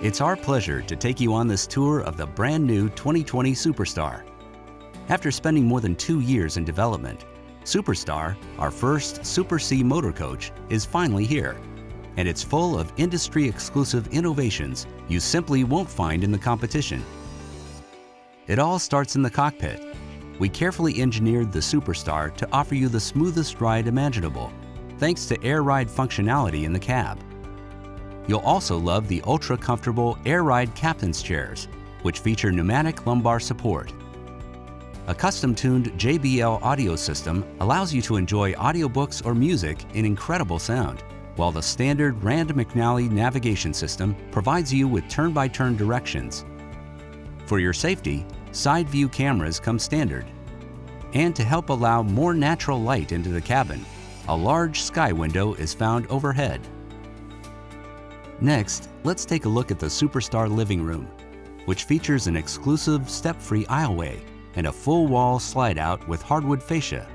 It's our pleasure to take you on this tour of the brand new 2020 Superstar. After spending more than 2 years in development, Superstar, our first Super C motor coach, is finally here, and it's full of industry-exclusive innovations you simply won't find in the competition. It all starts in the cockpit. We carefully engineered the Superstar to offer you the smoothest ride imaginable, thanks to Air Ride functionality in the cab. You'll also love the ultra-comfortable Air Ride captain's chairs, which feature pneumatic lumbar support. A custom-tuned JBL audio system allows you to enjoy audiobooks or music in incredible sound, while the standard Rand McNally navigation system provides you with turn-by-turn directions. For your safety, side view cameras come standard. And to help allow more natural light into the cabin, a large sky window is found overhead. Next, let's take a look at the Superstar living room, which features an exclusive step-free aisleway and a full-wall slide-out with hardwood fascia.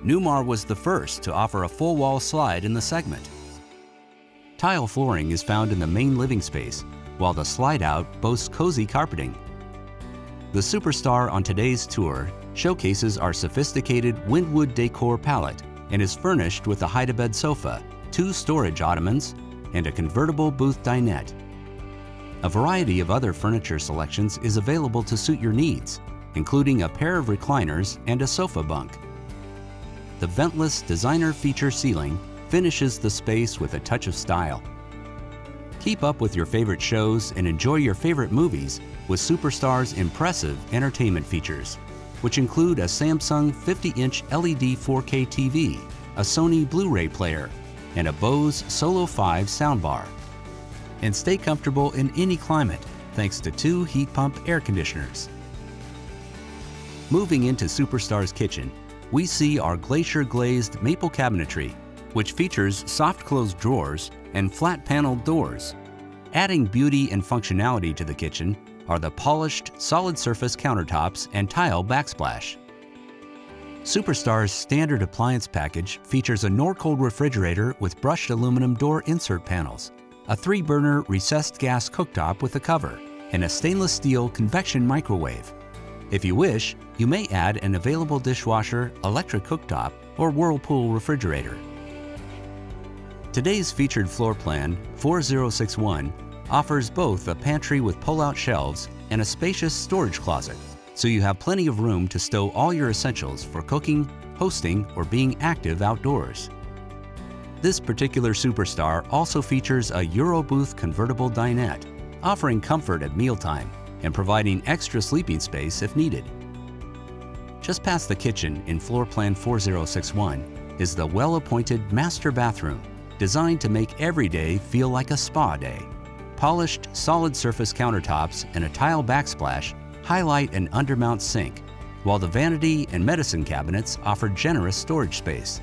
Newmar was the first to offer a full-wall slide in the segment. Tile flooring is found in the main living space, while the slide-out boasts cozy carpeting. The Superstar on today's tour showcases our sophisticated Windwood decor palette and is furnished with a hide-a-bed sofa, 2 storage ottomans, and a convertible booth dinette. A variety of other furniture selections is available to suit your needs, including a pair of recliners and a sofa bunk. The ventless designer feature ceiling finishes the space with a touch of style. Keep up with your favorite shows and enjoy your favorite movies with Superstar's impressive entertainment features, which include a Samsung 50-inch LED 4K TV, a Sony Blu-ray player, and a Bose Solo 5 soundbar. And stay comfortable in any climate thanks to 2 heat pump air conditioners. Moving into Superstar's kitchen, we see our glacier glazed maple cabinetry, which features soft closed drawers and flat paneled doors. Adding beauty and functionality to the kitchen are the polished solid surface countertops and tile backsplash. Superstar's standard appliance package features a Norcold refrigerator with brushed aluminum door insert panels, a 3-burner recessed gas cooktop with a cover, and a stainless steel convection microwave. If you wish, you may add an available dishwasher, electric cooktop, or Whirlpool refrigerator. Today's featured floor plan, 4061, offers both a pantry with pull-out shelves and a spacious storage closet, so you have plenty of room to stow all your essentials for cooking, hosting, or being active outdoors. This particular Superstar also features a Eurobooth convertible dinette, offering comfort at mealtime and providing extra sleeping space if needed. Just past the kitchen in floor plan 4061 is the well-appointed master bathroom, designed to make every day feel like a spa day. Polished solid surface countertops and a tile backsplash highlight an undermount sink, while the vanity and medicine cabinets offer generous storage space.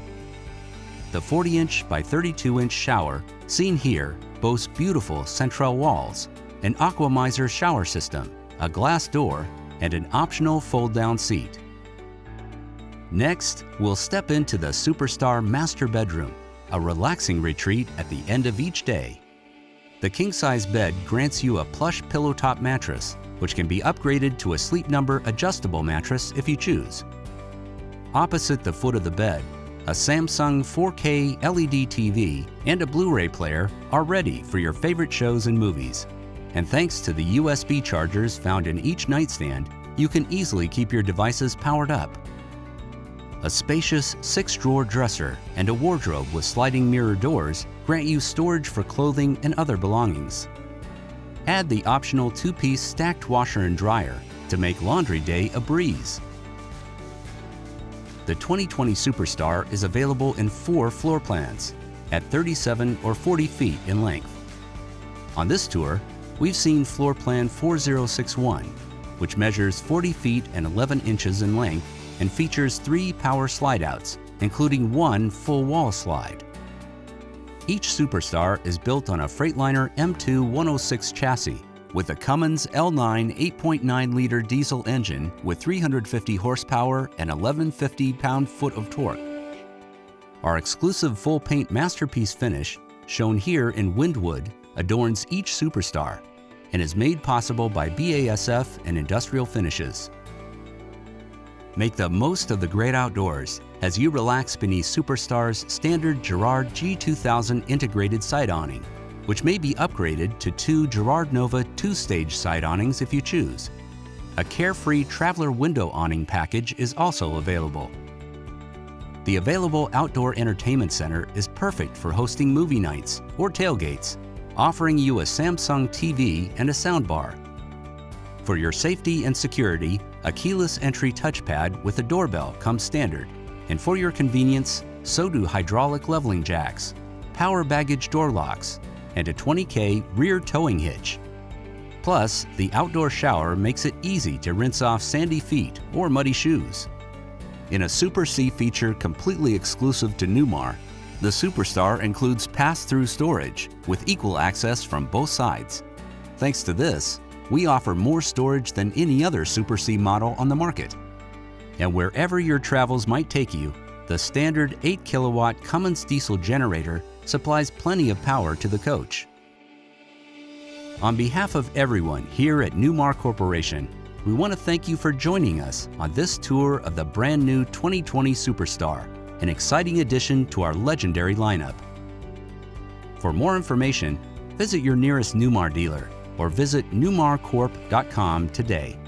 The 40-inch by 32-inch shower seen here boasts beautiful central walls, an Aquamizer shower system, a glass door, and an optional fold-down seat. Next, we'll step into the Superstar master bedroom, a relaxing retreat at the end of each day. The king-size bed grants you a plush pillow top mattress, which can be upgraded to a Sleep Number adjustable mattress if you choose. Opposite the foot of the bed, a Samsung 4K LED TV and a Blu-ray player are ready for your favorite shows and movies. And thanks to the USB chargers found in each nightstand, you can easily keep your devices powered up. A spacious 6-drawer dresser and a wardrobe with sliding mirror doors grant you storage for clothing and other belongings. Add the optional 2-piece stacked washer and dryer to make laundry day a breeze. The 2020 Superstar is available in 4 floor plans at 37 or 40 feet in length. On this tour, we've seen floor plan 4061, which measures 40 feet and 11 inches in length and features 3 power slide-outs, including 1 full wall slide. Each Superstar is built on a Freightliner M2 106 chassis with a Cummins L9 8.9-liter diesel engine with 350 horsepower and 1150 pound-foot of torque. Our exclusive full-paint masterpiece finish, shown here in Windwood, adorns each Superstar, and is made possible by BASF and Industrial Finishes. Make the most of the great outdoors as you relax beneath Superstar's standard Girard G2000 integrated side awning, which may be upgraded to 2 Girard Nova 2-stage side awnings if you choose. A carefree traveler window awning package is also available. The available outdoor entertainment center is perfect for hosting movie nights or tailgates, offering you a Samsung TV and a soundbar. For your safety and security, a keyless entry touchpad with a doorbell comes standard, and for your convenience, so do hydraulic leveling jacks, power baggage door locks, and a 20K rear towing hitch. Plus, the outdoor shower makes it easy to rinse off sandy feet or muddy shoes. In a Super C feature completely exclusive to Newmar, the Superstar includes pass-through storage with equal access from both sides. Thanks to this, we offer more storage than any other Super C model on the market. And wherever your travels might take you, the standard 8-kilowatt Cummins diesel generator supplies plenty of power to the coach. On behalf of everyone here at Newmar Corporation, we want to thank you for joining us on this tour of the brand new 2020 Superstar, an exciting addition to our legendary lineup. For more information, visit your nearest Newmar dealer or visit newmarcorp.com today.